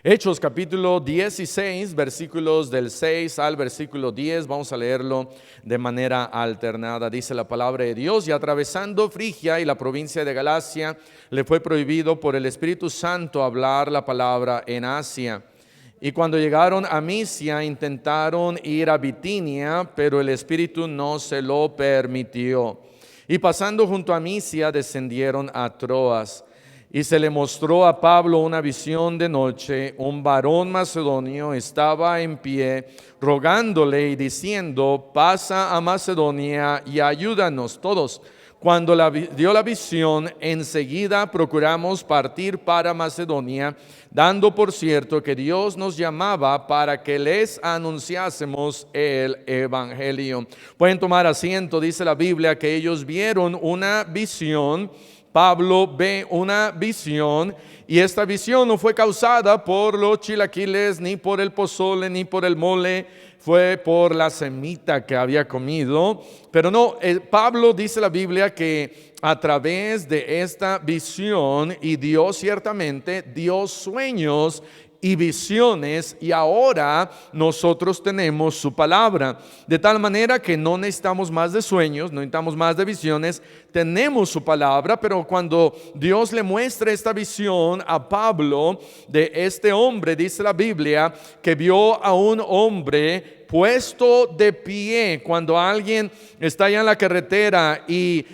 Hechos capítulo 16, versículos del 6 al versículo 10, vamos a leerlo de manera alternada. Dice la palabra de Dios: y atravesando Frigia y la provincia de Galacia, le fue prohibido por el Espíritu Santo hablar la palabra en Asia. Y cuando llegaron a Misia, intentaron ir a Bitinia, pero el Espíritu no se lo permitió. Y pasando junto a Misia, descendieron a Troas. Y se le mostró a Pablo una visión de noche. Un varón macedonio estaba en pie, rogándole y diciendo: pasa a Macedonia y ayúdanos todos. Cuando dio la visión, enseguida procuramos partir para Macedonia, dando por cierto que Dios nos llamaba para que les anunciásemos el evangelio. Pueden tomar asiento. Dice la Biblia que ellos vieron una visión. Pablo ve una visión, y esta visión no fue causada por los chilaquiles, ni por el pozole, ni por el mole. Fue por la semita que había comido. Pero no, Pablo, dice la Biblia, que a través de esta visión, y Dios ciertamente dio sueños y visiones, y ahora nosotros tenemos su palabra, de tal manera que no necesitamos más de sueños, no necesitamos más de visiones, tenemos su palabra. Pero cuando Dios le muestra esta visión a Pablo de este hombre, dice la Biblia que vio a un hombre puesto de pie. Cuando alguien está allá en la carretera y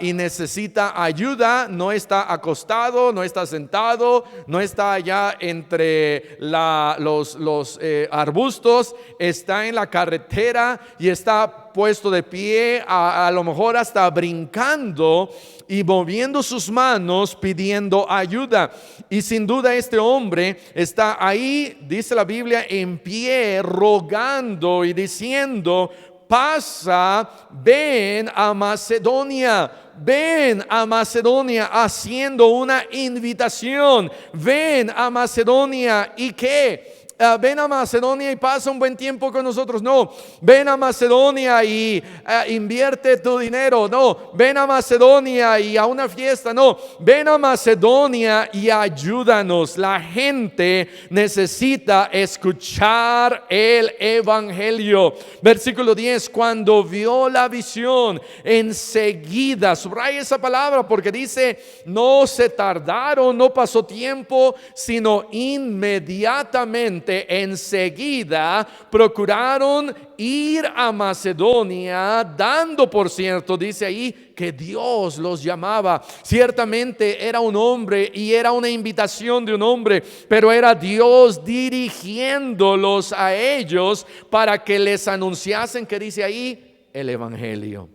necesita ayuda, no está acostado, no está sentado, no está allá entre los arbustos, está en la carretera y está puesto de pie, a lo mejor hasta brincando y moviendo sus manos pidiendo ayuda. Y sin duda este hombre está ahí, dice la Biblia, en pie, rogando y diciendo: pasa, ven a Macedonia. Ven a Macedonia, haciendo una invitación. Ven a Macedonia. ¿Y qué? Ven a Macedonia y pasa un buen tiempo con nosotros. No, ven a Macedonia y invierte tu dinero. No, ven a Macedonia y a una fiesta. No, ven a Macedonia y ayúdanos. La gente necesita escuchar el evangelio. Versículo 10: cuando vio la visión, enseguida, subraya esa palabra porque dice: no se tardaron, no pasó tiempo, sino inmediatamente, enseguida procuraron ir a Macedonia, dando por cierto, dice ahí, que Dios los llamaba. Ciertamente era un hombre y era una invitación de un hombre, pero era Dios dirigiéndolos a ellos para que les anunciasen, que dice ahí, el evangelio.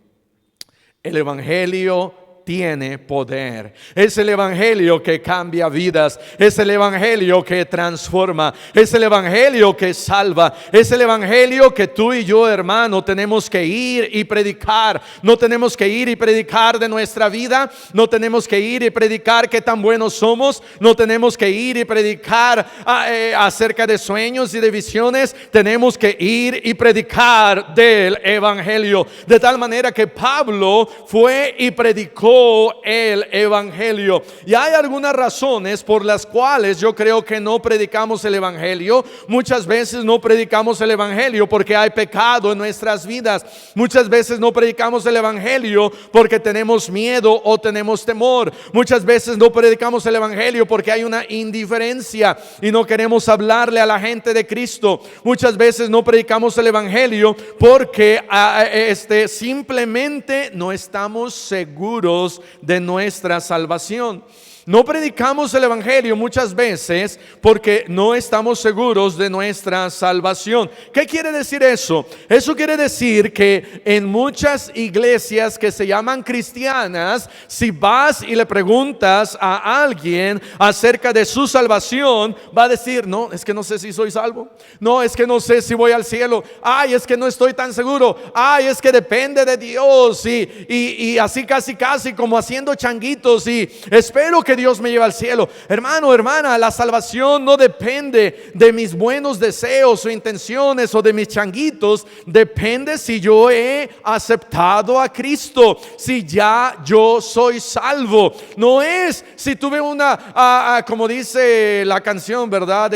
El evangelio tiene poder. Es el evangelio que cambia vidas. Es el evangelio que transforma. Es el evangelio que salva. Es el evangelio que tú y yo, hermano, tenemos que ir y predicar. No tenemos que ir y predicar de nuestra vida. No tenemos que ir y predicar qué tan buenos somos. No tenemos que ir y predicar acerca de sueños y de visiones. Tenemos que ir y predicar del evangelio. De tal manera que Pablo fue y predicó el evangelio. Y hay algunas razones por las cuales yo creo que no predicamos el evangelio. Muchas veces no predicamos el evangelio porque hay pecado en nuestras vidas. Muchas veces no predicamos el evangelio porque tenemos miedo o tenemos temor. Muchas veces no predicamos el evangelio porque hay una indiferencia y no queremos hablarle a la gente de Cristo. Muchas veces no predicamos el evangelio porque simplemente no estamos seguros de nuestra salvación. No predicamos el evangelio muchas veces porque no estamos seguros de nuestra salvación. ¿Qué quiere decir eso? Eso quiere decir que en muchas iglesias que se llaman cristianas, si vas y le preguntas a alguien acerca de su salvación, va a decir: no, es que no sé si soy salvo. No, es que no sé si voy al cielo. Ay, es que no estoy tan seguro. Ay, es que depende de Dios. Y así casi como haciendo changuitos. Y espero que Dios me lleve al cielo. Hermano, hermana, la salvación no depende de mis buenos deseos o intenciones o de mis changuitos. Depende si yo he aceptado a Cristo, si ya yo soy salvo. No es si tuve una, como dice la canción, ¿verdad?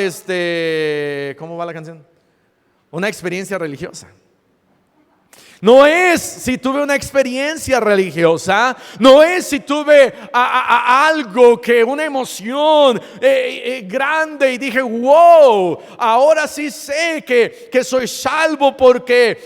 ¿Cómo va la canción? Una experiencia religiosa. No es si tuve una experiencia religiosa, no es si tuve algo una emoción grande y dije, wow, ahora sí sé que soy salvo porque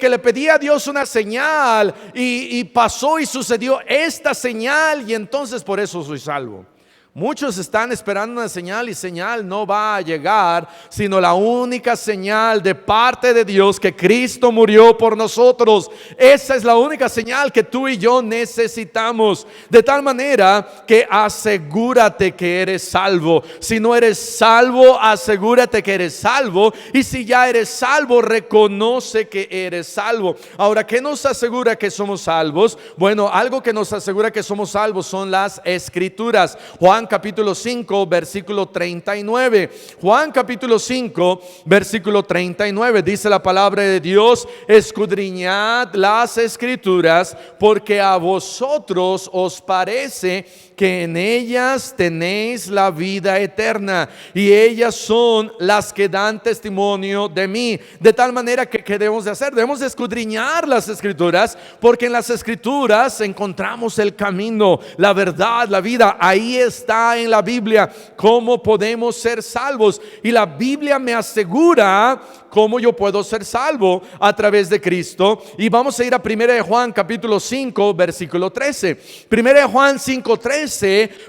le pedí a Dios una señal y pasó y sucedió esta señal y entonces por eso soy salvo. Muchos están esperando una señal y señal no va a llegar, sino la única señal de parte de Dios, que Cristo murió por nosotros. Esa es la única señal que tú y yo necesitamos. De tal manera que asegúrate que eres salvo. Si no eres salvo, asegúrate que eres salvo. Y si ya eres salvo, reconoce que eres salvo. Ahora, ¿qué nos asegura que somos salvos? Bueno, algo que nos asegura que somos salvos son las Escrituras. Juan capítulo 5, versículo 39. Juan capítulo 5, versículo 39, dice la palabra de Dios: escudriñad las Escrituras, porque a vosotros os parece que en ellas tenéis la vida eterna, y ellas son las que dan testimonio de mí. De tal manera que ¿qué debemos de hacer? Debemos de escudriñar las Escrituras, porque en las Escrituras encontramos el camino, la verdad, la vida. Ahí está en la Biblia cómo podemos ser salvos, y la Biblia me asegura cómo yo puedo ser salvo a través de Cristo. Y vamos a ir a 1 de Juan capítulo 5 versículo 13. 1 de Juan 5:13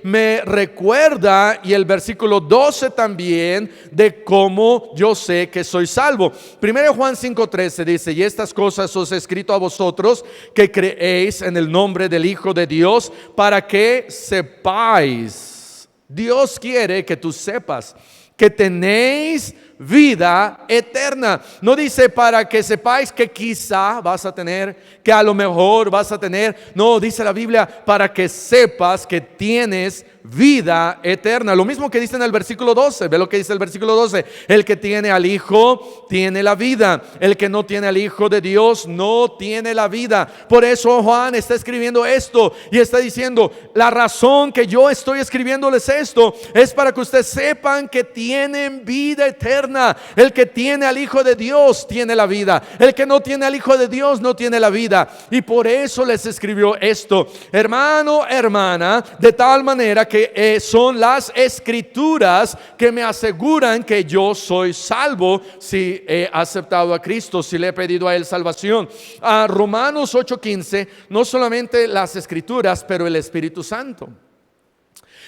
me recuerda, y el versículo 12 también, de cómo yo sé que soy salvo. 1 de Juan 5:13 dice: y estas cosas os he escrito a vosotros que creéis en el nombre del Hijo de Dios, para que sepáis. Dios quiere que tú sepas que tenéis vida eterna. No dice para que sepáis que quizá vas a tener, que a lo mejor vas a tener. No, dice la Biblia para que sepas que tienes vida eterna. Lo mismo que dice en el versículo 12. Ve lo que dice el versículo 12: el que tiene al Hijo tiene la vida. El que no tiene al Hijo de Dios no tiene la vida. Por eso Juan está escribiendo esto y está diciendo: la razón que yo estoy escribiéndoles esto es para que ustedes sepan que tienen vida eterna. El que tiene al Hijo de Dios tiene la vida. El que no tiene al Hijo de Dios no tiene la vida. Y por eso les escribió esto, hermano, hermana, de tal manera que son las Escrituras que me aseguran que yo soy salvo si he aceptado a Cristo, si le he pedido a Él salvación. A Romanos 8:15, no solamente las Escrituras, pero el Espíritu Santo.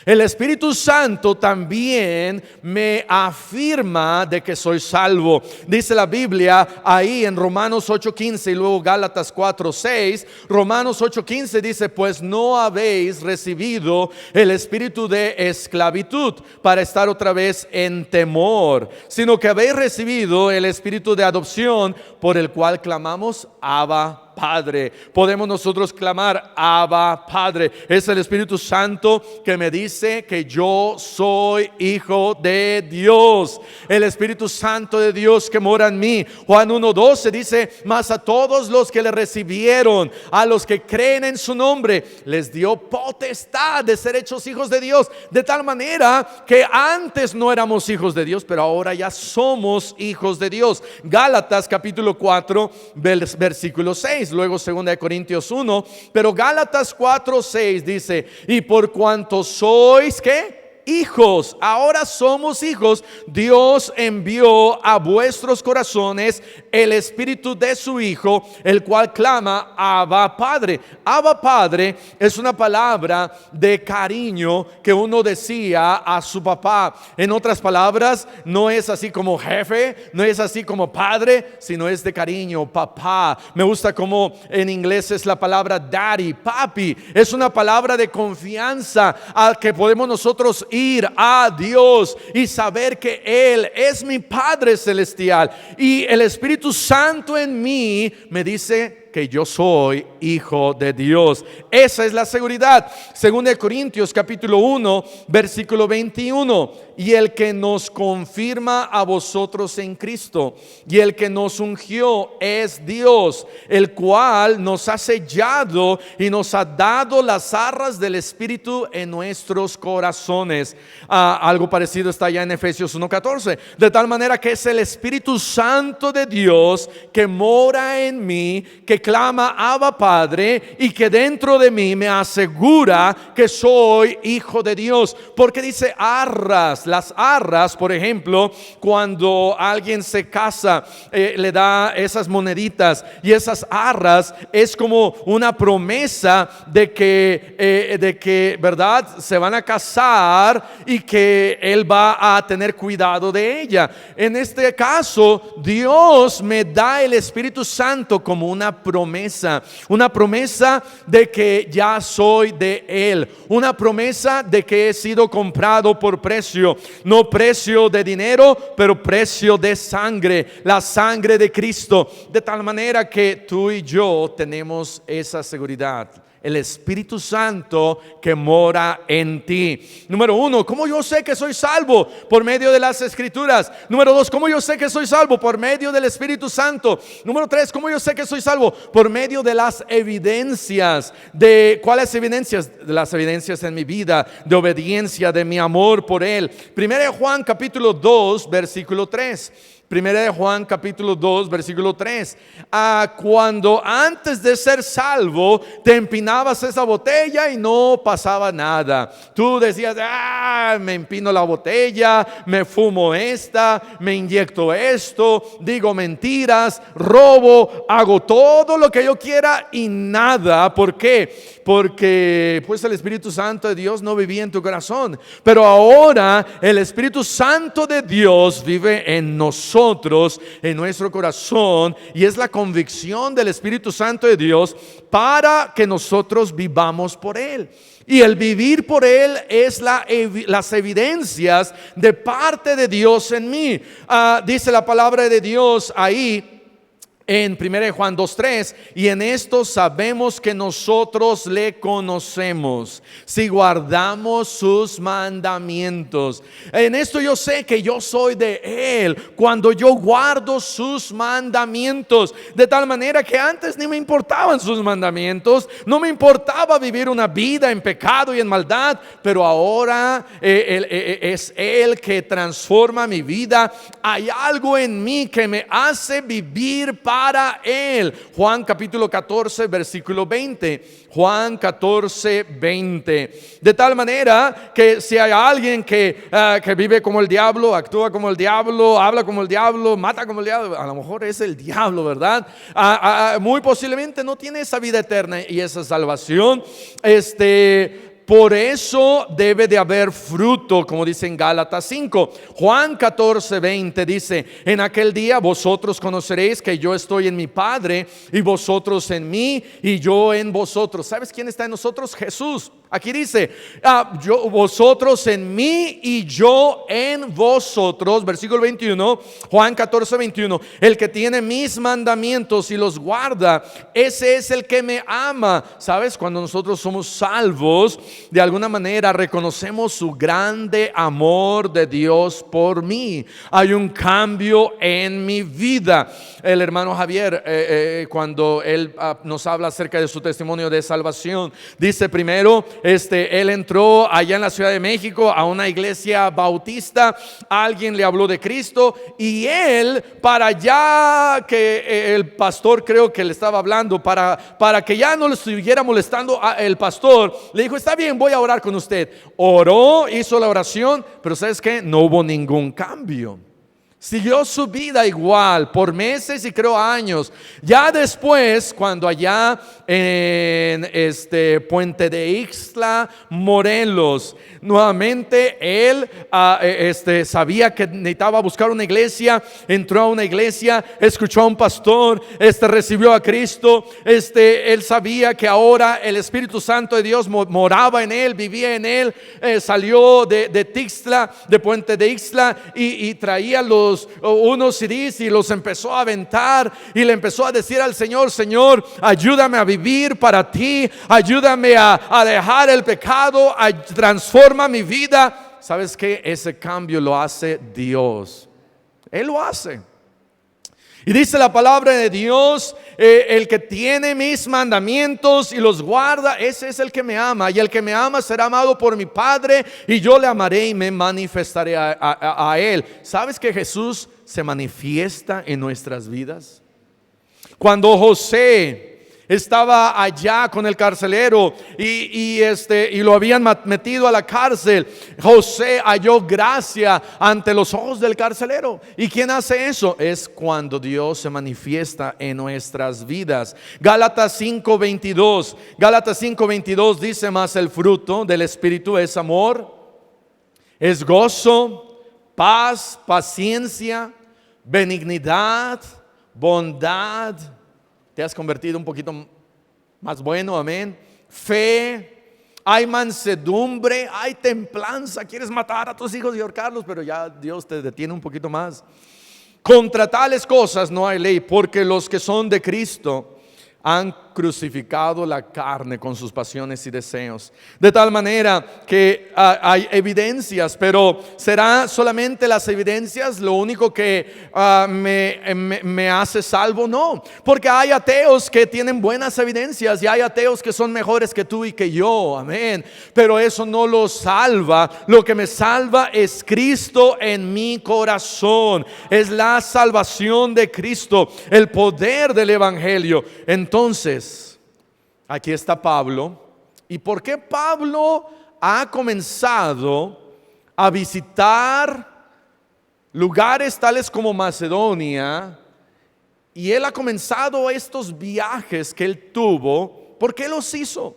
El Espíritu Santo también me afirma de que soy salvo. Dice la Biblia ahí en Romanos 8:15 y luego Gálatas 4:6. Romanos 8:15 dice: pues no habéis recibido el espíritu de esclavitud para estar otra vez en temor, sino que habéis recibido el espíritu de adopción, por el cual clamamos: Abba, Padre. Podemos nosotros clamar: Abba, Padre. Es el Espíritu Santo que me dice que yo soy hijo de Dios. El Espíritu Santo de Dios que mora en mí. Juan 1:12 dice: mas a todos los que le recibieron, a los que creen en su nombre, les dio potestad de ser hechos hijos de Dios. De tal manera que antes no éramos hijos de Dios, pero ahora ya somos hijos de Dios. Gálatas capítulo 4 versículo 6. Luego 2 Corintios 1, pero Gálatas 4:6 dice: y por cuanto sois, ¿qué? Hijos, ahora somos hijos, Dios envió a vuestros corazones el espíritu de su Hijo, el cual clama: Abba, Padre. Abba, Padre es una palabra de cariño que uno decía a su papá. En otras palabras, no es así como jefe, no es así como padre, sino es de cariño, papá. Me gusta como en inglés es la palabra daddy, papi. Es una palabra de confianza al que podemos nosotros ir a Dios y saber que Él es mi Padre celestial, y el Espíritu Santo en mí me dice: que yo soy hijo de Dios. Esa es la seguridad. Según de Corintios capítulo 1, versículo 21. Y el que nos confirma a vosotros en Cristo y el que nos ungió es Dios, el cual nos ha sellado y nos ha dado las arras del Espíritu en nuestros corazones. Algo parecido está ya en Efesios 1:14. De tal manera que es el Espíritu Santo de Dios que mora en mí, que clama Abba Padre, y que dentro de mí me asegura que soy hijo de Dios. Porque dice arras. Las arras, por ejemplo, cuando alguien se casa, le da esas moneditas, y esas arras es como una promesa de que, ¿verdad?, se van a casar y que él va a tener cuidado de ella. En este caso, Dios me da el Espíritu Santo como una promesa de que ya soy de Él, una promesa de que he sido comprado por precio, no precio de dinero, pero precio de sangre, la sangre de Cristo, de tal manera que tú y yo tenemos esa seguridad. El Espíritu Santo que mora en ti. Número 1, ¿cómo yo sé que soy salvo? Por medio de las Escrituras. Número 2, ¿cómo yo sé que soy salvo? Por medio del Espíritu Santo. Número 3, ¿cómo yo sé que soy salvo? Por medio de las evidencias. ¿De cuáles evidencias? De las evidencias en mi vida, de obediencia, de mi amor por Él. Primera de Juan capítulo 2, versículo 3. Primera de Juan capítulo 2 versículo 3. Cuando antes de ser salvo te empinabas esa botella y no pasaba nada. Tú decías, me empino la botella, me fumo esta, me inyecto esto, digo mentiras, robo, hago todo lo que yo quiera y nada. ¿Por qué? Porque pues el Espíritu Santo de Dios no vivía en tu corazón. Pero ahora el Espíritu Santo de Dios vive en nosotros, en nuestro corazón, y es la convicción del Espíritu Santo de Dios para que nosotros vivamos por Él. Y el vivir por Él es las evidencias de parte de Dios en mí. Dice la palabra de Dios ahí en 1 Juan 2:3, y en esto sabemos que nosotros le conocemos si guardamos sus mandamientos. En esto yo sé que yo soy de Él cuando yo guardo sus mandamientos. De tal manera que antes ni me importaban sus mandamientos, no me importaba vivir una vida en pecado y en maldad, pero ahora es Él que transforma mi vida. Hay algo en mí que me hace vivir para Él. Juan capítulo 14 versículo 20. Juan 14, 20. De tal manera que si hay alguien que vive como el diablo, actúa como el diablo, habla como el diablo, mata como el diablo, a lo mejor es el diablo, ¿verdad? Muy posiblemente no tiene esa vida eterna y esa salvación. Por eso debe de haber fruto, como dice en Gálatas 5. Juan 14, 20 dice: en aquel día vosotros conoceréis que yo estoy en mi Padre, y vosotros en mí, y yo en vosotros. ¿Sabes quién está en nosotros? Jesús. Aquí dice, vosotros en mí y yo en vosotros. Versículo 21, Juan 14, 21. El que tiene mis mandamientos y los guarda, ese es el que me ama. ¿Sabes? Cuando nosotros somos salvos, de alguna manera reconocemos su grande amor de Dios por mí. Hay un cambio en mi vida. El hermano Javier, cuando él nos habla acerca de su testimonio de salvación, dice primero, él entró allá en la Ciudad de México a una iglesia bautista. Alguien le habló de Cristo y él, para ya que el pastor, creo que le estaba hablando, para que ya no le estuviera molestando el pastor, le dijo: está bien, voy a orar con usted. Oró, hizo la oración, pero ¿sabes qué? No hubo ningún cambio. Siguió su vida igual por meses y creo años. Ya después, cuando allá en Puente de Ixtla, Morelos, nuevamente él sabía que necesitaba buscar una iglesia. Entró a una iglesia, escuchó a un pastor, recibió a Cristo. Él sabía que ahora el Espíritu Santo de Dios moraba en él, vivía en él. Salió de Tixtla, de Puente de Ixtla, y traía los unos CDs y los empezó a aventar y le empezó a decir al Señor: Señor, ayúdame a vivir para ti, ayúdame a dejar el pecado, transforma mi vida. ¿Sabes qué? Ese cambio lo hace Dios. Él lo hace. Y dice la palabra de Dios: el que tiene mis mandamientos y los guarda, ese es el que me ama. Y el que me ama será amado por mi Padre, y yo le amaré y me manifestaré a él. ¿Sabes que Jesús se manifiesta en nuestras vidas? Cuando José estaba allá con el carcelero y lo habían metido a la cárcel, José halló gracia ante los ojos del carcelero. ¿Y quién hace eso? Es cuando Dios se manifiesta en nuestras vidas. Gálatas 5:22 dice: más el fruto del Espíritu es amor, es gozo, paz, paciencia, benignidad, bondad. Te has convertido un poquito más bueno, amén. Fe, hay mansedumbre, hay templanza. Quieres matar a tus hijos y ahorcarlos, pero ya Dios te detiene un poquito más. Contra tales cosas no hay ley, porque los que son de Cristo han crucificado la carne con sus pasiones y deseos. De tal manera que hay evidencias, pero ¿será solamente las evidencias lo único que me hace salvo? No, porque hay ateos que tienen buenas evidencias y hay ateos que son mejores que tú y que yo, amén. Pero eso no los salva. Lo que me salva es Cristo en mi corazón. Es la salvación de Cristo, el poder del Evangelio. Entonces, aquí está Pablo. ¿Y por qué Pablo ha comenzado a visitar lugares tales como Macedonia? Y él ha comenzado estos viajes que él tuvo. ¿Por qué los hizo?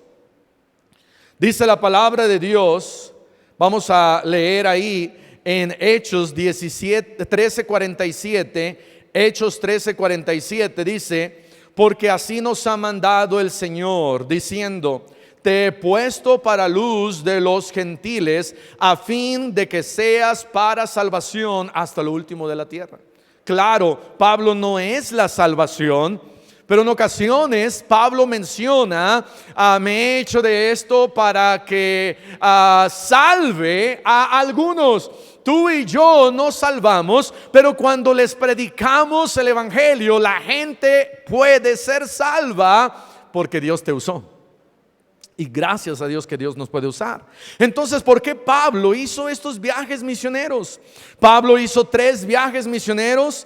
Dice la palabra de Dios. Vamos a leer ahí en Hechos 13:47. Hechos 13:47 dice: porque así nos ha mandado el Señor, diciendo: te he puesto para luz de los gentiles, a fin de que seas para salvación hasta lo último de la tierra. Claro, Pablo no es la salvación, pero en ocasiones Pablo menciona: me he hecho de esto para que salve a algunos. Tú y yo nos salvamos, pero cuando les predicamos el Evangelio, la gente puede ser salva porque Dios te usó. Y gracias a Dios que Dios nos puede usar. Entonces, ¿por qué Pablo hizo estos viajes misioneros? Pablo hizo 3 viajes misioneros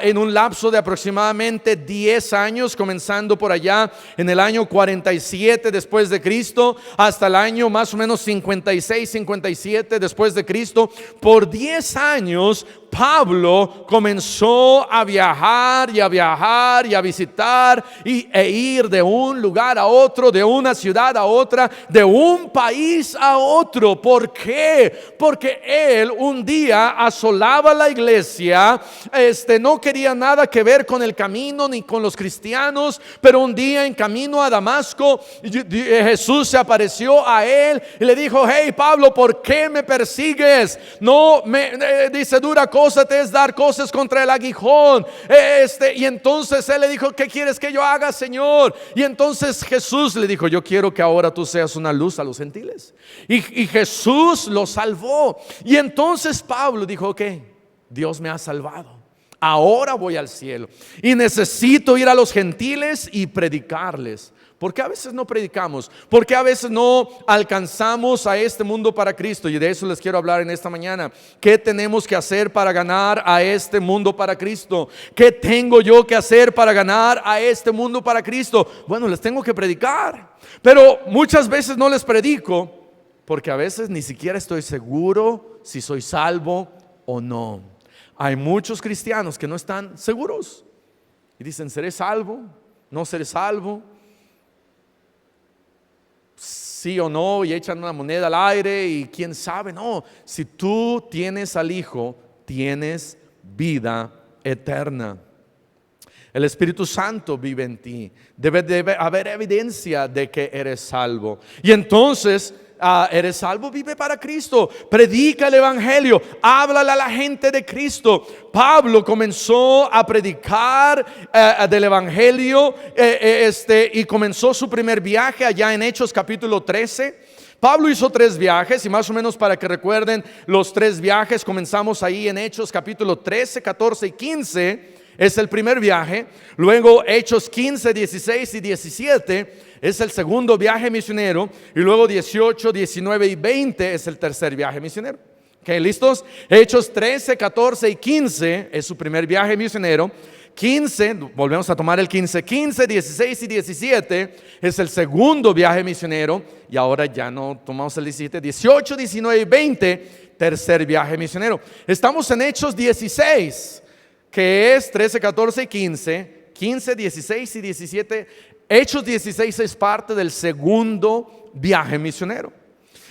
en un lapso de aproximadamente 10 años, comenzando por allá en el año 47 después de Cristo, hasta el año más o menos 56, 57 después de Cristo. Por 10 años Pablo comenzó a viajar y a viajar y a visitar e ir de un lugar a otro, de una ciudad a otra, de un país a otro. ¿Por qué? Porque él un día asolaba la iglesia, no quería nada que ver con el camino ni con los cristianos, pero un día en camino a Damasco, Jesús se apareció a él y le dijo: hey Pablo, ¿por qué me persigues? No dice, dura cosa te es dar cosas contra el aguijón. Y entonces él le dijo: ¿qué quieres que yo haga, Señor? Y entonces Jesús le dijo: yo quiero que ahora tú seas una luz a los gentiles. Y Jesús lo salvó. Y entonces Pablo dijo: ok, Dios me ha salvado, ahora voy al cielo y necesito ir a los gentiles y predicarles. ¿Por qué a veces no predicamos? ¿Por qué a veces no alcanzamos a este mundo para Cristo? Y de eso les quiero hablar en esta mañana. ¿Qué tenemos que hacer para ganar a este mundo para Cristo? ¿Qué tengo yo que hacer para ganar a este mundo para Cristo? Bueno, les tengo que predicar, pero muchas veces no les predico porque a veces ni siquiera estoy seguro si soy salvo o no. Hay muchos cristianos que no están seguros y dicen: ¿seré salvo? ¿No seré salvo? Sí o no, y echan una moneda al aire y quién sabe. No, si tú tienes al Hijo, tienes vida eterna. El Espíritu Santo vive en ti. Debe haber evidencia de que eres salvo. Y entonces eres salvo, vive para Cristo, predica el evangelio, háblale a la gente de Cristo. Pablo comenzó a predicar del evangelio y comenzó su primer viaje allá en Hechos capítulo 13. Pablo hizo 3 viajes y más o menos para que recuerden los 3 viajes, comenzamos ahí en Hechos capítulo 13, 14 y 15, es el primer viaje. Luego Hechos 15, 16 y 17 es el segundo viaje misionero. Y luego 18, 19 y 20 es el tercer viaje misionero. ¿Ok? ¿Listos? Hechos 13, 14 y 15 es su primer viaje misionero. 15, volvemos a tomar el 15, 16 y 17 es el segundo viaje misionero. Y ahora ya no tomamos el 17, 18, 19 y 20, tercer viaje misionero. Estamos en Hechos 16, que es 13, 14 y 15, 15, 16 y 17. Hechos 16 es parte del segundo viaje misionero.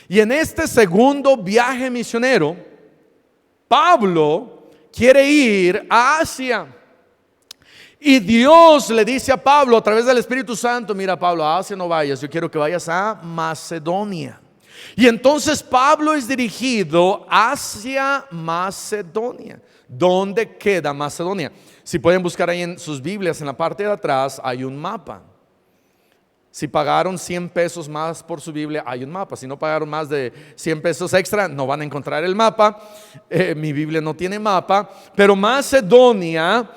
Y en este segundo viaje misionero, Pablo quiere ir a Asia. Y Dios le dice a Pablo a través del Espíritu Santo: mira, Pablo, a Asia no vayas, yo quiero que vayas a Macedonia. Y entonces Pablo es dirigido hacia Macedonia. ¿Dónde queda Macedonia? Si pueden buscar ahí en sus Biblias, en la parte de atrás hay un mapa. Si pagaron 100 pesos más por su Biblia, hay un mapa. Si no pagaron más de 100 pesos extra, no van a encontrar el mapa. Mi Biblia no tiene mapa. Pero Macedonia,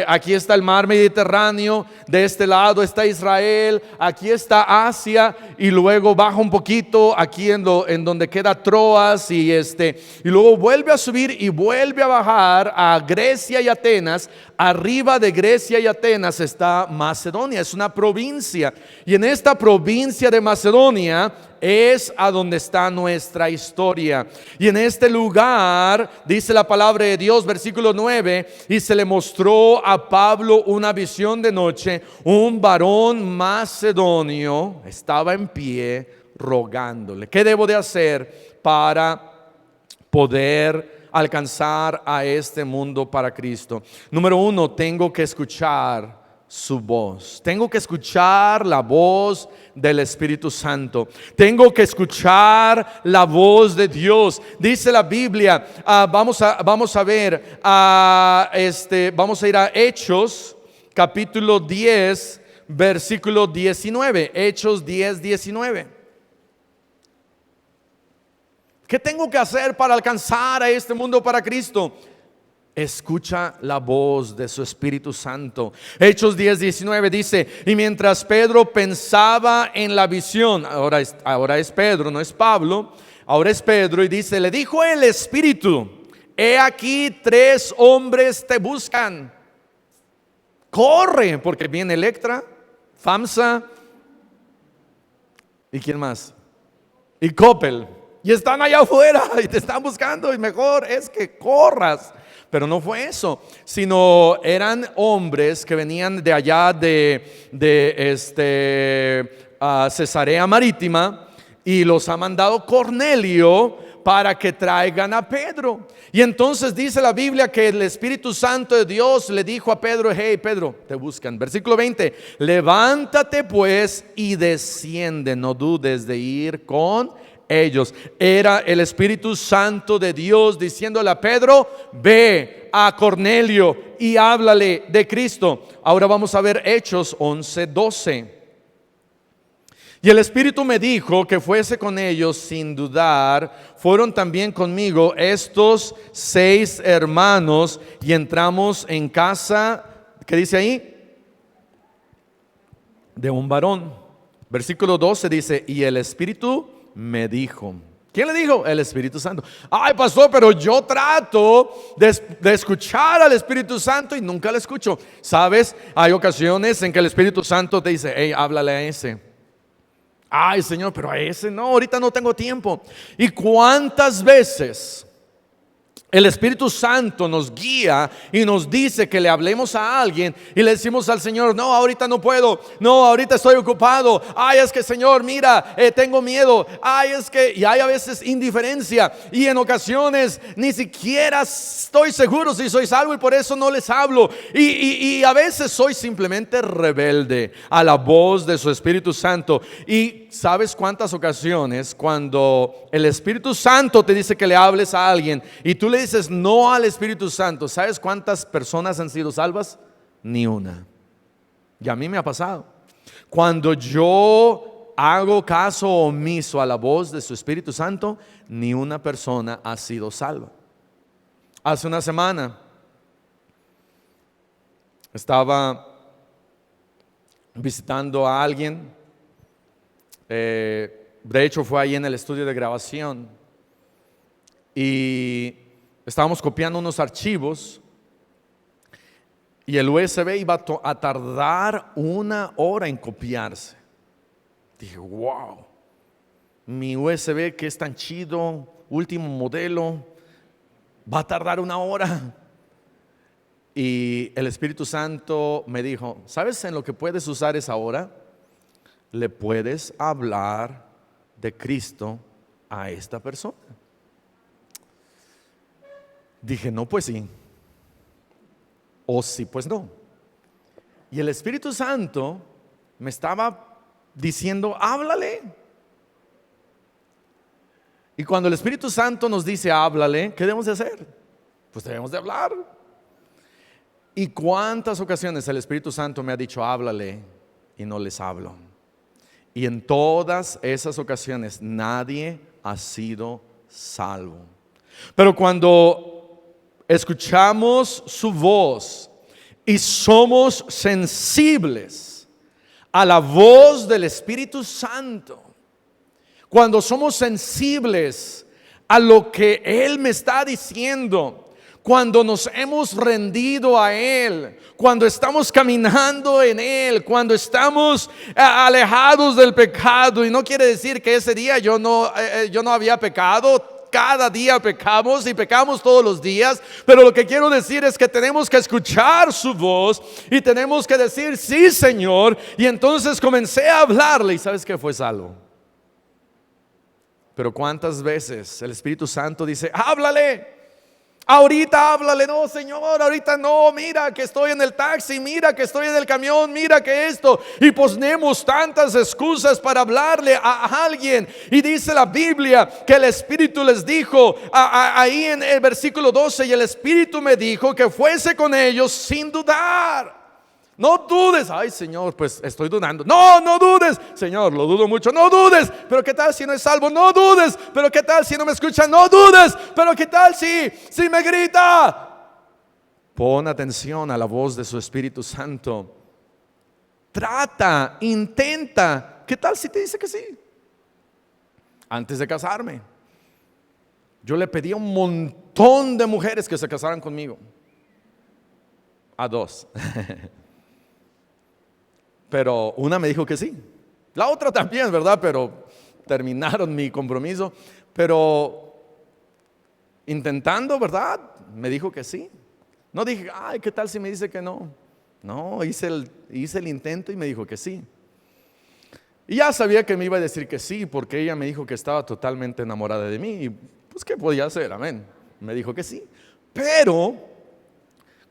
aquí está el mar Mediterráneo, de este lado está Israel, aquí está Asia, y luego baja un poquito aquí en donde queda Troas, y luego vuelve a subir y vuelve a bajar a Grecia y Atenas. Arriba de Grecia y Atenas está Macedonia, es una provincia, y en esta provincia de Macedonia es a donde está nuestra historia. Y en este lugar dice la palabra de Dios, versículo 9: y se le mostró a Pablo una visión de noche. Un varón macedonio estaba en pie rogándole: ¿qué debo de hacer para poder alcanzar a este mundo para Cristo? Número 1, tengo que escuchar su voz. Tengo que escuchar la voz del Espíritu Santo. Tengo que escuchar la voz de Dios. Dice la Biblia, vamos a ver, vamos a ir a Hechos capítulo 10, versículo 19. Hechos 10, 19. ¿Qué tengo que hacer para alcanzar a este mundo para Cristo? Escucha la voz de su Espíritu Santo. Hechos 10, 19 dice: y mientras Pedro pensaba en la visión, ahora es Pedro, no es Pablo, ahora es Pedro, y dice: le dijo el Espíritu: he aquí 3 hombres te buscan. Corre, porque viene Electra, FAMSA, ¿y quién más? Y Coppel, y están allá afuera y te están buscando, y mejor es que corras. Pero no fue eso, sino eran hombres que venían de allá de Cesarea Marítima, y los ha mandado Cornelio para que traigan a Pedro. Y entonces dice la Biblia que el Espíritu Santo de Dios le dijo a Pedro: hey Pedro, te buscan. Versículo 20: levántate pues y desciende, no dudes de ir con ellos. Era el Espíritu Santo de Dios diciéndole a Pedro: ve a Cornelio y háblale de Cristo. Ahora vamos a ver Hechos 11, 12. Y el Espíritu me dijo que fuese con ellos sin dudar. Fueron también conmigo estos 6 hermanos y entramos en casa, ¿qué dice ahí? De un varón. Versículo 12 dice: y el Espíritu me dijo. ¿Quién le dijo? El Espíritu Santo. Ay, pastor, pero yo trato de escuchar al Espíritu Santo y nunca le escucho. ¿Sabes? Hay ocasiones en que el Espíritu Santo te dice: hey, háblale a ese. Ay, Señor, pero a ese no, ahorita no tengo tiempo. ¿Y cuántas veces El Espíritu Santo nos guía y nos dice que le hablemos a alguien y le decimos al Señor: no, ahorita no puedo, no, ahorita estoy ocupado, ay, es que Señor, mira, tengo miedo, ay, es que, y hay a veces indiferencia, y en ocasiones ni siquiera estoy seguro si soy salvo y por eso no les hablo, y a veces soy simplemente rebelde a la voz de su Espíritu Santo. Y ¿sabes cuántas ocasiones cuando el Espíritu Santo te dice que le hables a alguien y tú le dices no al Espíritu Santo? ¿Sabes cuántas personas han sido salvas? Ni una. Y a mí me ha pasado. Cuando yo hago caso omiso a la voz de su Espíritu Santo, ni una persona ha sido salva. Hace una semana estaba visitando a alguien. De hecho fue ahí en el estudio de grabación y estábamos copiando unos archivos y el USB iba a tardar 1 hora en copiarse. Dije: wow, mi USB, que es tan chido, último modelo, va a tardar 1 hora. Y el Espíritu Santo me dijo: ¿sabes en lo que puedes usar esa hora? Le puedes hablar de Cristo a esta persona. Dije: no, pues sí. O sí, pues no. Y el Espíritu Santo me estaba diciendo: háblale. Y cuando el Espíritu Santo nos dice háblale, ¿qué debemos de hacer? Pues debemos de hablar. ¿Y cuántas ocasiones el Espíritu Santo me ha dicho háblale y no les hablo? Y en todas esas ocasiones nadie ha sido salvo. Pero cuando escuchamos su voz y somos sensibles a la voz del Espíritu Santo, cuando somos sensibles a lo que Él me está diciendo, cuando nos hemos rendido a Él, cuando estamos caminando en Él, cuando estamos alejados del pecado, y no quiere decir que ese día yo no había pecado. Cada día pecamos y pecamos todos los días, pero lo que quiero decir es que tenemos que escuchar su voz y tenemos que decir sí, Señor. Y entonces comencé a hablarle y ¿sabes qué? Fue salvo. Pero ¿cuántas veces el Espíritu Santo dice háblale? Ahorita háblale. No, Señor, ahorita no. Mira que estoy en el taxi, mira que estoy en el camión, mira que esto. Y ponemos tantas excusas para hablarle a alguien. Y dice la Biblia que el Espíritu les dijo ahí en el versículo 12: y el Espíritu me dijo que fuese con ellos sin dudar. No dudes. Ay, Señor, pues estoy dudando. No, no dudes. Señor, lo dudo mucho. No dudes. Pero ¿qué tal si no es salvo? No dudes. Pero ¿qué tal si no me escucha? No dudes. Pero ¿qué tal si me grita? Pon atención a la voz de su Espíritu Santo. Trata, intenta. ¿Qué tal si te dice que sí? Antes de casarme, yo le pedí a un montón de mujeres que se casaran conmigo. A 2. Pero una me dijo que sí, la otra también, ¿verdad? Pero terminaron mi compromiso. Pero intentando, ¿verdad? Me dijo que sí. No dije, ay, ¿qué tal si me dice que no? No, hice el intento y me dijo que sí. Y ya sabía que me iba a decir que sí, porque ella me dijo que estaba totalmente enamorada de mí. Y pues, ¿qué podía hacer? Amén. Me dijo que sí. Pero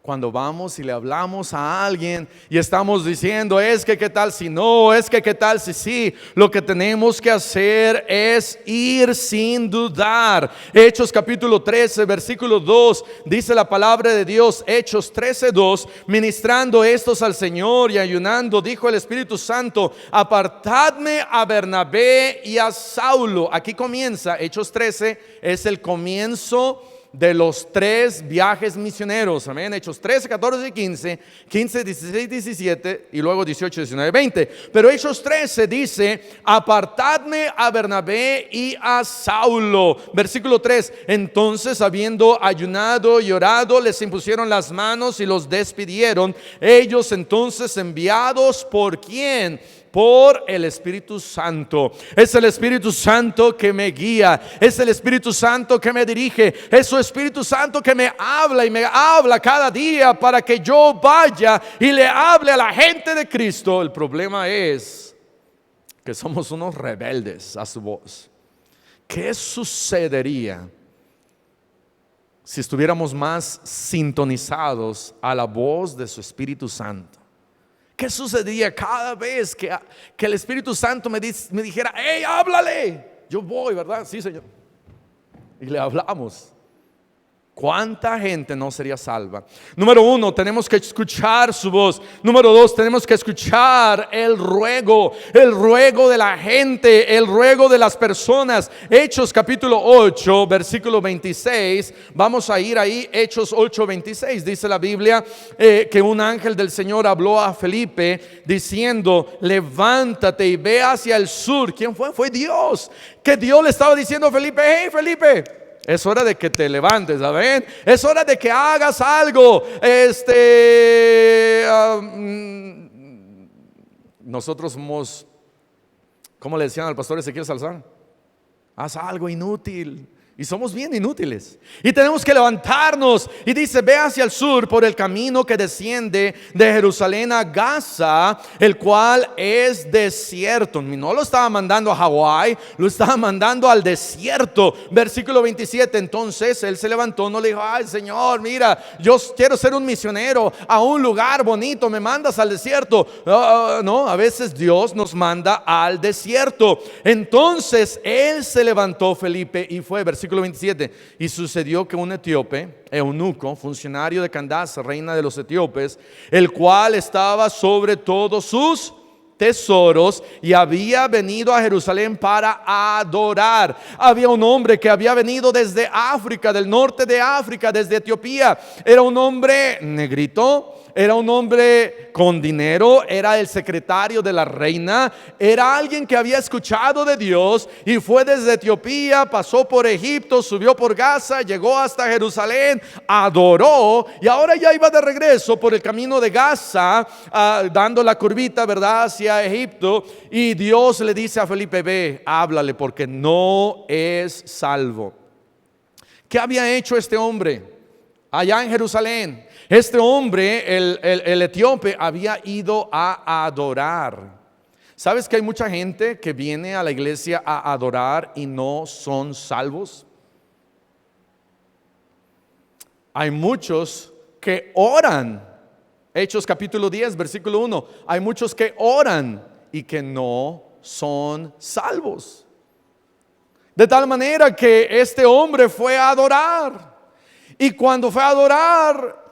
cuando vamos y le hablamos a alguien y estamos diciendo, es que qué tal si no, es que qué tal si sí, lo que tenemos que hacer es ir sin dudar. Hechos capítulo 13, versículo 2, dice la palabra de Dios. Hechos 13, 2: ministrando estos al Señor y ayunando, dijo el Espíritu Santo: apartadme a Bernabé y a Saulo. Aquí comienza, Hechos 13 es el comienzo de los 3 viajes misioneros. Amén. Hechos 13, 14 y 15, 15, 16, 17 y luego 18, 19, 20. Pero Hechos 13 dice: apartadme a Bernabé y a Saulo. Versículo 3: entonces, habiendo ayunado y orado, les impusieron las manos y los despidieron. Ellos entonces, enviados por ¿quién? por el Espíritu Santo. Es el Espíritu Santo que me guía, es el Espíritu Santo que me dirige, es su Espíritu Santo que me habla y me habla cada día para que yo vaya y le hable a la gente de Cristo. El problema es que somos unos rebeldes a su voz. ¿Qué sucedería si estuviéramos más sintonizados a la voz de su Espíritu Santo? ¿Qué sucedería cada vez que el Espíritu Santo me dijera, hey, háblale? Yo voy, ¿verdad? Sí, Señor. Y le hablamos. ¿Cuánta gente no sería salva? Número uno, tenemos que escuchar su voz. Número dos, tenemos que escuchar el ruego de la gente, el ruego de las personas. Hechos capítulo 8, versículo 26. Vamos a ir ahí, Hechos 8, 26. Dice la Biblia que un ángel del Señor habló a Felipe diciendo, levántate y ve hacia el sur. ¿Quién fue? Fue Dios. Que Dios le estaba diciendo a Felipe, hey Felipe, es hora de que te levantes, ¿saben? Es hora de que hagas algo. Nosotros somos, ¿cómo le decían al pastor Ezequiel Salzán? Haz algo inútil. Y somos bien inútiles. Y tenemos que levantarnos. Y dice, ve hacia el sur por el camino que desciende de Jerusalén a Gaza, el cual es desierto. No lo estaba mandando a Hawái, lo estaba mandando al desierto. Versículo 27. Entonces él se levantó, no le dijo, ay Señor, mira, yo quiero ser un misionero a un lugar bonito, me mandas al desierto. No, a veces Dios nos manda al desierto. Entonces él se levantó, Felipe, y fue. Versículo 27. Y sucedió que un etíope, eunuco, funcionario de Candace, reina de los etíopes, el cual estaba sobre todos sus tesoros y había venido a Jerusalén para adorar. Había un hombre que había venido desde África, del norte de África, desde Etiopía. Era un hombre negrito, era un hombre con dinero, era el secretario de la reina, era alguien que había escuchado de Dios y fue desde Etiopía, pasó por Egipto, subió por Gaza, llegó hasta Jerusalén, adoró y ahora ya iba de regreso por el camino de Gaza, dando la curvita, ¿verdad?, hacia Egipto. Y Dios le dice a Felipe, ve, háblale porque no es salvo. ¿Qué había hecho este hombre allá en Jerusalén? Este hombre, el etíope, había ido a adorar. ¿Sabes que hay mucha gente que viene a la iglesia a adorar y no son salvos? Hay muchos que oran. Hechos capítulo 10, versículo 1. Hay muchos que oran y que no son salvos. De tal manera que este hombre fue a adorar. Y cuando fue a adorar,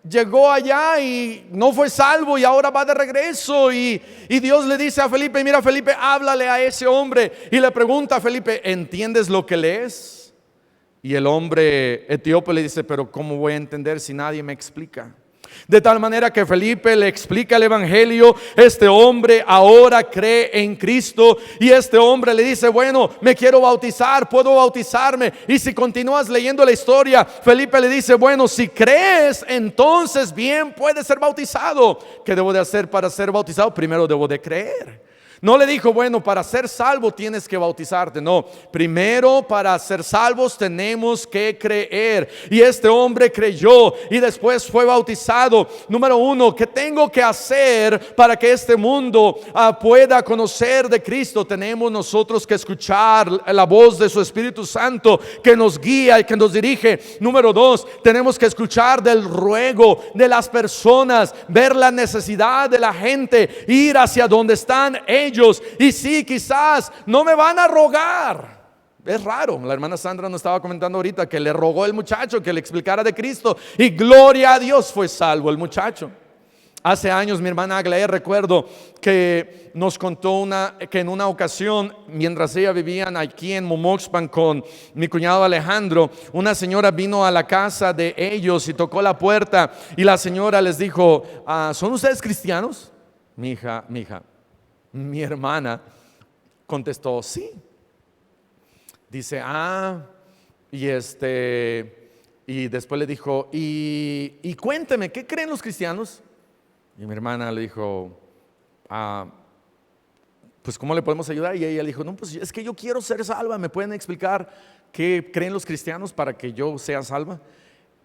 llegó allá y no fue salvo y ahora va de regreso. Y Dios le dice a Felipe, mira Felipe, háblale a ese hombre. Y le pregunta a Felipe, ¿entiendes lo que lees? Y el hombre etíope le dice, pero ¿cómo voy a entender si nadie me explica? De tal manera que Felipe le explica el evangelio. Este hombre ahora cree en Cristo y este hombre le dice, bueno, me quiero bautizar, puedo bautizarme. Y si continúas leyendo la historia, Felipe le dice, bueno, si crees, entonces bien, puedes ser bautizado. ¿Qué debo de hacer para ser bautizado? Primero debo de creer. No le dijo, bueno, para ser salvo tienes que bautizarte. No, primero para ser salvos tenemos que creer. Y este hombre creyó y después fue bautizado. Número uno, ¿qué tengo que hacer para que este mundo pueda conocer de Cristo? Tenemos nosotros que escuchar la voz de su Espíritu Santo que nos guía y que nos dirige. Número dos, tenemos que escuchar del ruego de las personas, ver la necesidad de la gente, ir hacia donde están ellos. Y sí, quizás no me van a rogar. Es raro, la hermana Sandra nos estaba comentando ahorita que le rogó el muchacho que le explicara de Cristo y gloria a Dios, fue salvo el muchacho. Hace años mi hermana Aglaé, recuerdo que nos contó que en una ocasión, mientras ella vivían aquí en Momoxpan con mi cuñado Alejandro, una señora vino a la casa de ellos y tocó la puerta y la señora les dijo, ¿son ustedes cristianos? Mi hermana contestó, sí. Dice, y después le dijo, y cuénteme, ¿qué creen los cristianos? Y mi hermana le dijo, pues ¿cómo le podemos ayudar? Y ella dijo, no, pues es que yo quiero ser salva, ¿me pueden explicar qué creen los cristianos para que yo sea salva?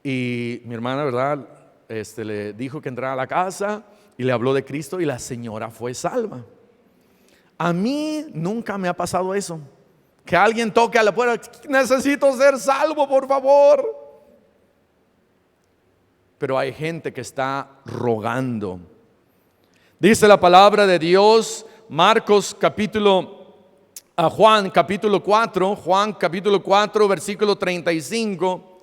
Y mi hermana, ¿verdad? Le dijo que entrara a la casa y le habló de Cristo y la señora fue salva. A mí nunca me ha pasado eso, que alguien toque a la puerta, necesito ser salvo, por favor. Pero hay gente que está rogando. Dice la palabra de Dios, Juan capítulo 4, versículo 35,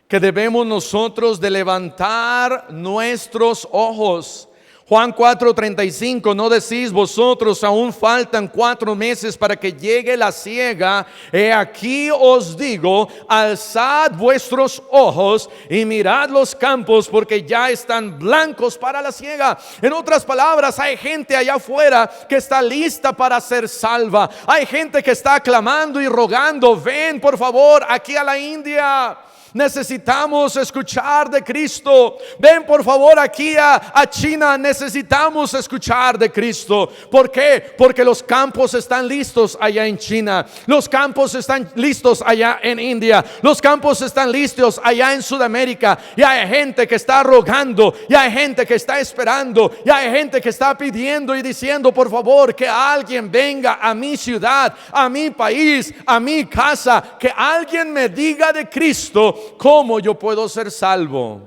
que debemos nosotros de levantar nuestros ojos. Juan 4:35, ¿no decís vosotros aún faltan 4 meses para que llegue la siega? He aquí os digo, alzad vuestros ojos y mirad los campos, porque ya están blancos para la siega. En otras palabras, hay gente allá afuera que está lista para ser salva. Hay gente que está clamando y rogando, ven por favor aquí a la India. Necesitamos escuchar de Cristo. Ven por favor aquí a China. Necesitamos escuchar de Cristo. ¿Por qué? Porque los campos están listos allá en China. Los campos están listos allá en India. Los campos están listos allá en Sudamérica. Y hay gente que está rogando. Y hay gente que está esperando. Y hay gente que está pidiendo y diciendo, por favor, que alguien venga a mi ciudad, a mi país, a mi casa. Que alguien me diga de Cristo. ¿Cómo yo puedo ser salvo?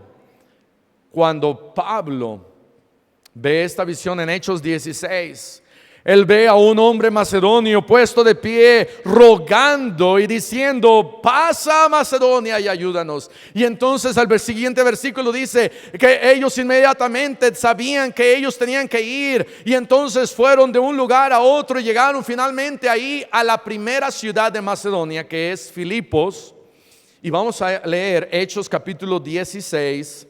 Cuando Pablo ve esta visión en Hechos 16, él ve a un hombre macedonio puesto de pie, rogando y diciendo, pasa a Macedonia y ayúdanos. Y entonces al siguiente versículo dice que ellos inmediatamente sabían que ellos tenían que ir, y entonces fueron de un lugar a otro y llegaron finalmente ahí a la primera ciudad de Macedonia, que es Filipos. Y vamos a leer Hechos capítulo 16,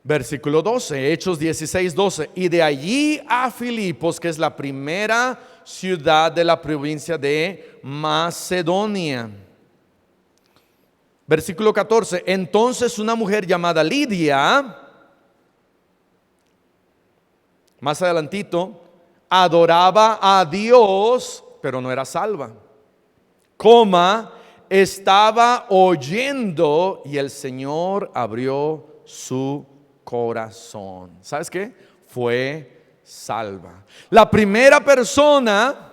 versículo 12. Hechos 16, 12. Y de allí a Filipos, que es la primera ciudad de la provincia de Macedonia. Versículo 14. Entonces una mujer llamada Lidia, más adelantito, adoraba a Dios, pero no era salva. Estaba oyendo y el Señor abrió su corazón. ¿Sabes qué? Fue salva. La primera persona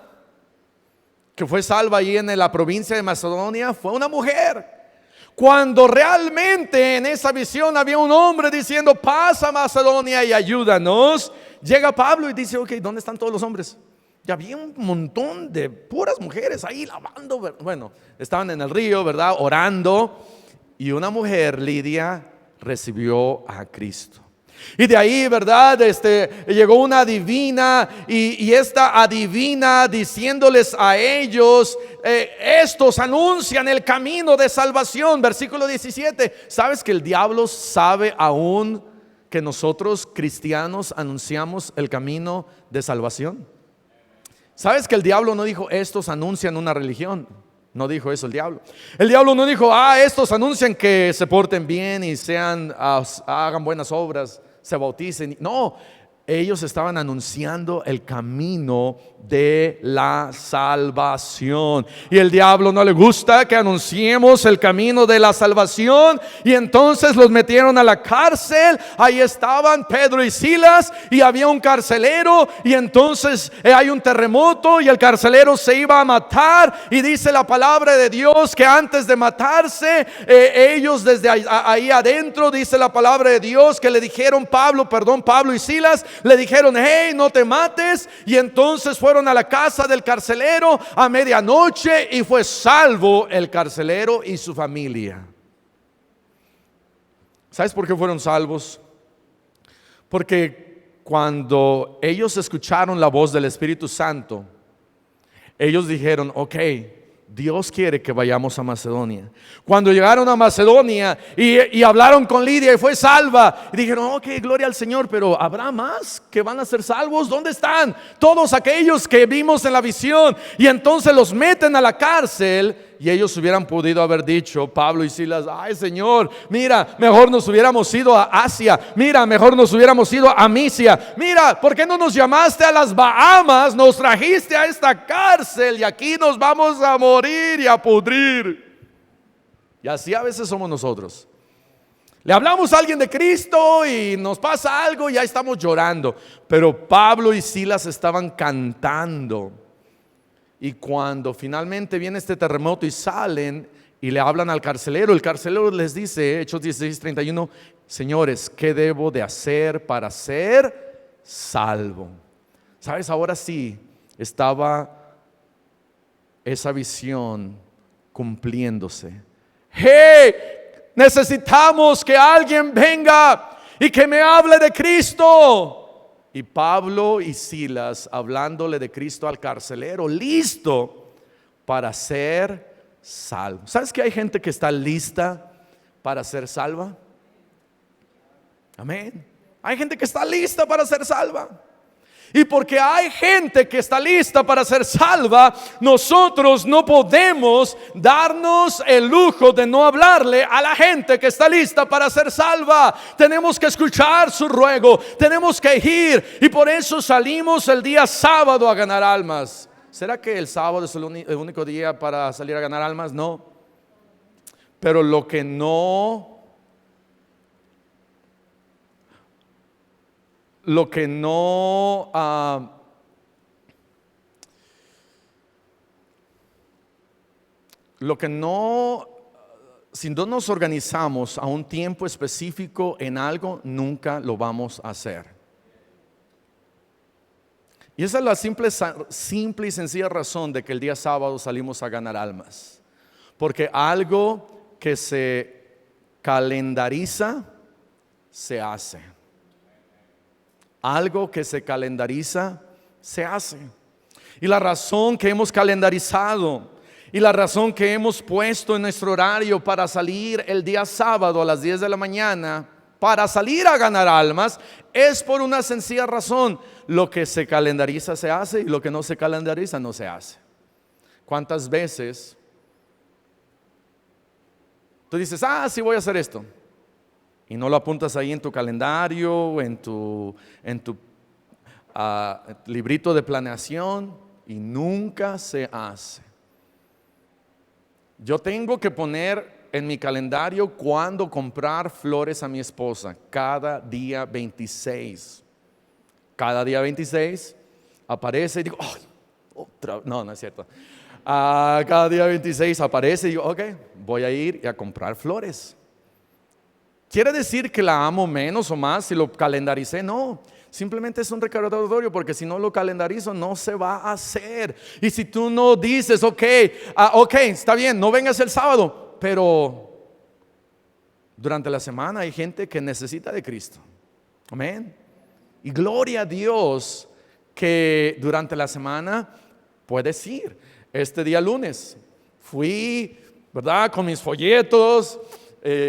que fue salva allí en la provincia de Macedonia fue una mujer. Cuando realmente en esa visión había un hombre diciendo, pasa a Macedonia y ayúdanos, llega Pablo y dice, ok, ¿dónde están todos los hombres? Ya había un montón de puras mujeres ahí lavando. Bueno, estaban en el río, ¿verdad? Orando. Y una mujer, Lidia, recibió a Cristo. Y de ahí, ¿verdad? Llegó una adivina y esta adivina diciéndoles a ellos, estos anuncian el camino de salvación. Versículo 17. ¿Sabes que el diablo sabe aún que nosotros cristianos anunciamos el camino de salvación? ¿Sabes que el diablo no dijo, estos anuncian una religión? No dijo eso el diablo. El diablo no dijo, estos anuncian que se porten bien y hagan buenas obras, se bauticen. No, ellos estaban anunciando el camino de la salvación. Y el diablo no le gusta que anunciemos el camino de la salvación. Y entonces los metieron a la cárcel. Ahí estaban Pedro y Silas, y había un carcelero. Y entonces hay un terremoto y el carcelero se iba a matar. Y dice la palabra de Dios que antes de matarse, ellos desde ahí adentro, dice la palabra de Dios, que le dijeron Pablo y Silas, le dijeron, hey, no te mates. Y entonces fueron a la casa del carcelero a medianoche y fue salvo el carcelero y su familia. ¿Sabes por qué fueron salvos? Porque cuando ellos escucharon la voz del Espíritu Santo, ellos dijeron, ok, Dios quiere que vayamos a Macedonia. Cuando llegaron a Macedonia y hablaron con Lidia y fue salva, y dijeron, ok, gloria al Señor, pero ¿habrá más que van a ser salvos? ¿Dónde están todos aquellos que vimos en la visión? Y entonces los meten a la cárcel. y ellos hubieran podido haber dicho, Pablo y Silas, ay Señor, mira, mejor nos hubiéramos ido a Asia, mira, mejor nos hubiéramos ido a Misia, mira, ¿por qué no nos llamaste a las Bahamas? Nos trajiste a esta cárcel y aquí nos vamos a morir y a pudrir. Y así a veces somos nosotros. Le hablamos a alguien de Cristo y nos pasa algo y ya estamos llorando. Pero Pablo y Silas estaban cantando. Y cuando finalmente viene este terremoto y salen y le hablan al carcelero, el carcelero les dice, Hechos 16:31, señores, ¿qué debo de hacer para ser salvo? ¿Sabes? Ahora sí estaba esa visión cumpliéndose. ¡Hey! Necesitamos que alguien venga y que me hable de Cristo. Y Pablo y Silas hablándole de Cristo al carcelero, listo para ser salvo. ¿Sabes que hay gente que está lista para ser salva? Amén. Hay gente que está lista para ser salva. Y porque hay gente que está lista para ser salva, nosotros no podemos darnos el lujo de no hablarle a la gente que está lista para ser salva. Tenemos que escuchar su ruego, tenemos que ir, y por eso salimos el día sábado a ganar almas. ¿Será que el sábado es el único día para salir a ganar almas? No. Pero lo que no si no nos organizamos a un tiempo específico en algo, nunca lo vamos a hacer. Y esa es la simple y sencilla razón de que el día sábado salimos a ganar almas. Porque algo que se calendariza, se hace. Algo que se calendariza, se hace. Y la razón que hemos calendarizado y la razón que hemos puesto en nuestro horario para salir el día sábado a las 10 de la mañana, para salir a ganar almas, es por una sencilla razón. Lo que se calendariza se hace y lo que no se calendariza no se hace. ¿Cuántas veces tú dices, sí voy a hacer esto? Y no lo apuntas ahí en tu calendario, en tu librito de planeación, y nunca se hace. Yo tengo que poner en mi calendario cuándo comprar flores a mi esposa, cada día 26. Cada día 26 aparece y digo, no es cierto. Cada día 26 aparece y digo, ok, voy a ir y a comprar flores. ¿Quiere decir que la amo menos o más si lo calendaricé? No, simplemente es un recordatorio, porque si no lo calendarizo no se va a hacer. Y si tú no dices, ok, está bien, no vengas el sábado, pero durante la semana hay gente que necesita de Cristo. Amén. Y gloria a Dios que durante la semana puedes ir. Este día lunes fui, ¿verdad?, con mis folletos.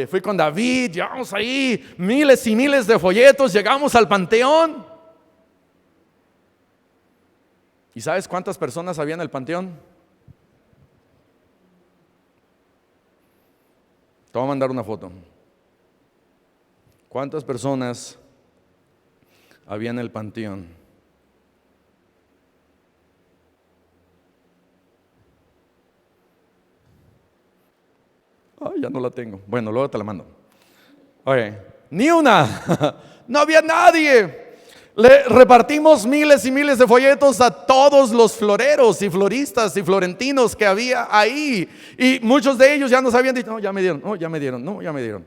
Fui con David, llevamos ahí miles y miles de folletos, llegamos al Panteón. ¿Y sabes cuántas personas había en el Panteón? Te voy a mandar una foto. ¿Cuántas personas había en el Panteón? Ya no la tengo. Bueno, luego te la mando. Oye, ni una. No había nadie. Le repartimos miles y miles de folletos a todos los floreros y floristas y florentinos que había ahí. Y muchos de ellos ya nos habían dicho, no, ya me dieron.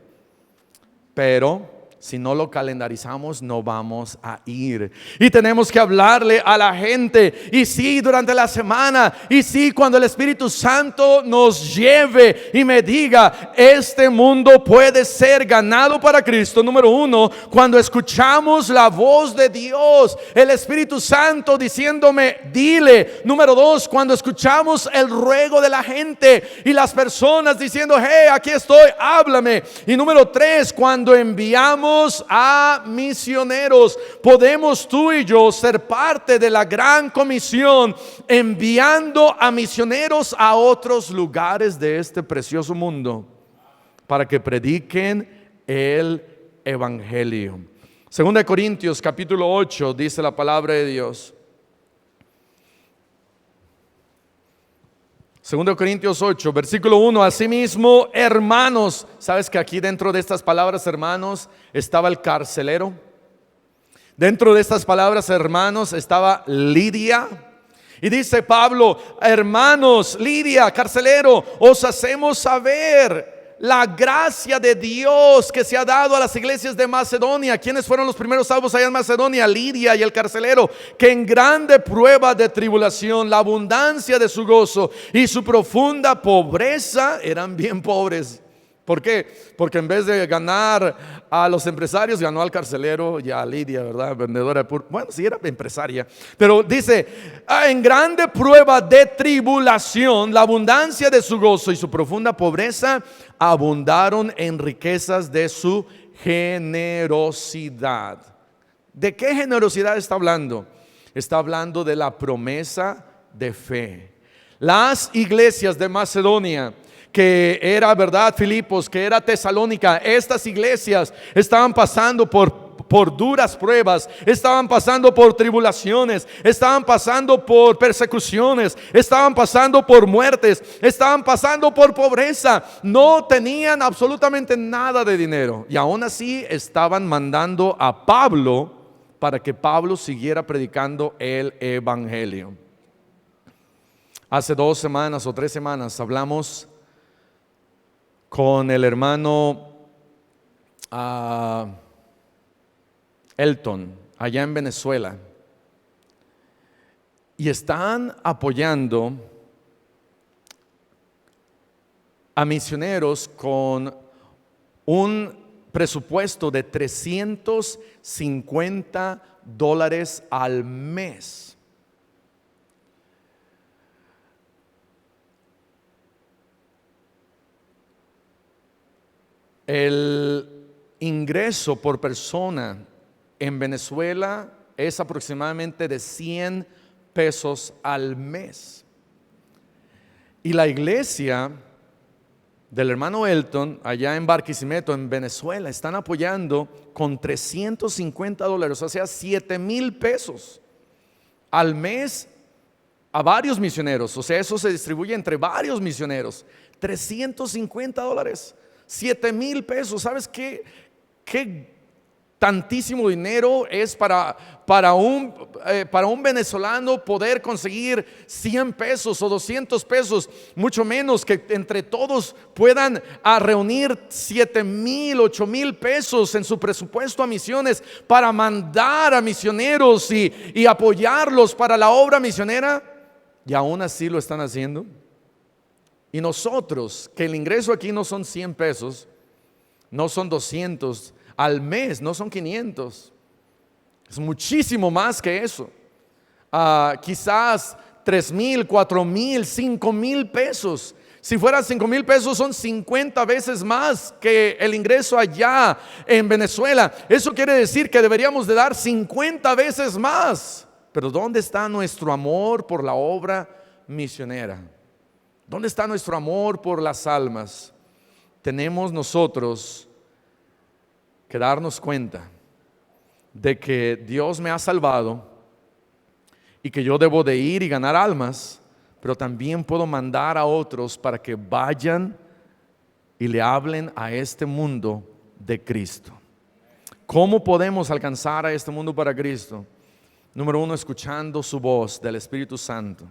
Pero si no lo calendarizamos, no vamos a ir. Y tenemos que hablarle a la gente. Y sí, durante la semana. Y sí, cuando el Espíritu Santo nos lleve y me diga, este mundo puede ser ganado para Cristo. Número uno, cuando escuchamos la voz de Dios, el Espíritu Santo diciéndome, dile. Número dos, cuando escuchamos el ruego de la gente y las personas diciendo, hey, aquí estoy, háblame. Y número tres, cuando enviamos enviamos a misioneros. Podemos tú y yo ser parte de la gran comisión, enviando a misioneros a otros lugares de este precioso mundo para que prediquen el evangelio. 2 Corintios capítulo 8 dice la palabra de Dios. 2 Corintios 8, versículo 1, asimismo, hermanos. ¿Sabes que aquí dentro de estas palabras, hermanos, estaba el carcelero? Dentro de estas palabras, hermanos, estaba Lidia. Y dice Pablo, hermanos, Lidia, carcelero, os hacemos saber la gracia de Dios que se ha dado a las iglesias de Macedonia. ¿Quiénes fueron los primeros salvos allá en Macedonia? Lidia y el carcelero, que en grande prueba de tribulación, la abundancia de su gozo y su profunda pobreza, eran bien pobres. ¿Por qué? Porque en vez de ganar a los empresarios, ganó al carcelero y a Lidia, ¿verdad? Vendedora de bueno, sí era empresaria. Pero dice, en grande prueba de tribulación, la abundancia de su gozo y su profunda pobreza abundaron en riquezas de su generosidad. ¿De qué generosidad está hablando? Está hablando de la promesa de fe. Las iglesias de Macedonia, que era, verdad, Filipos, que era Tesalónica, estas iglesias estaban pasando por duras pruebas, estaban pasando por tribulaciones, estaban pasando por persecuciones, estaban pasando por muertes, estaban pasando por pobreza, no tenían absolutamente nada de dinero, y aún así estaban mandando a Pablo para que Pablo siguiera predicando el evangelio. Hace 2 semanas o 3 semanas hablamos con el hermano Elton, allá en Venezuela, y están apoyando a misioneros con un presupuesto de $350 al mes. El ingreso por persona en Venezuela es aproximadamente de 100 pesos al mes. Y la iglesia del hermano Elton, allá en Barquisimeto, en Venezuela, están apoyando con $350, o sea, 7,000 pesos al mes a varios misioneros. O sea, eso se distribuye entre varios misioneros. $350. 7,000 pesos, ¿sabes qué tantísimo dinero es para un venezolano poder conseguir 100 pesos o 200 pesos? Mucho menos que entre todos puedan reunir 7,000, 8,000 pesos en su presupuesto a misiones para mandar a misioneros y apoyarlos para la obra misionera, y aún así lo están haciendo. Y nosotros, que el ingreso aquí no son 100 pesos, no son 200 al mes, no son 500, es muchísimo más que eso. Quizás 3,000, 4,000, 5,000 pesos. Si fueran 5,000 pesos, son 50 veces más que el ingreso allá en Venezuela. Eso quiere decir que deberíamos de dar 50 veces más. Pero ¿dónde está nuestro amor por la obra misionera? ¿Dónde está nuestro amor por las almas? Tenemos nosotros que darnos cuenta de que Dios me ha salvado y que yo debo de ir y ganar almas, pero también puedo mandar a otros para que vayan y le hablen a este mundo de Cristo. ¿Cómo podemos alcanzar a este mundo para Cristo? Número 1, escuchando su voz del Espíritu Santo.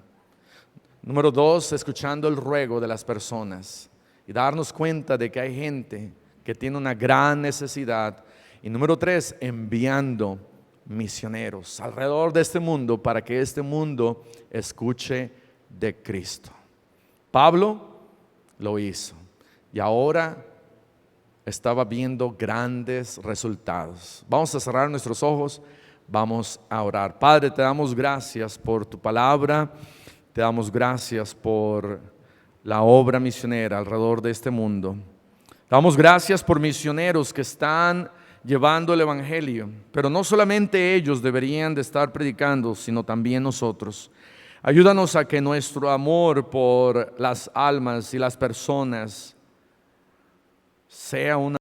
Número 2, escuchando el ruego de las personas y darnos cuenta de que hay gente que tiene una gran necesidad. Y número 3, enviando misioneros alrededor de este mundo para que este mundo escuche de Cristo. Pablo lo hizo y ahora estaba viendo grandes resultados. Vamos a cerrar nuestros ojos, vamos a orar. Padre, te damos gracias por tu palabra. Te damos gracias por la obra misionera alrededor de este mundo. Te damos gracias por misioneros que están llevando el Evangelio. Pero no solamente ellos deberían de estar predicando, sino también nosotros. Ayúdanos a que nuestro amor por las almas y las personas sea una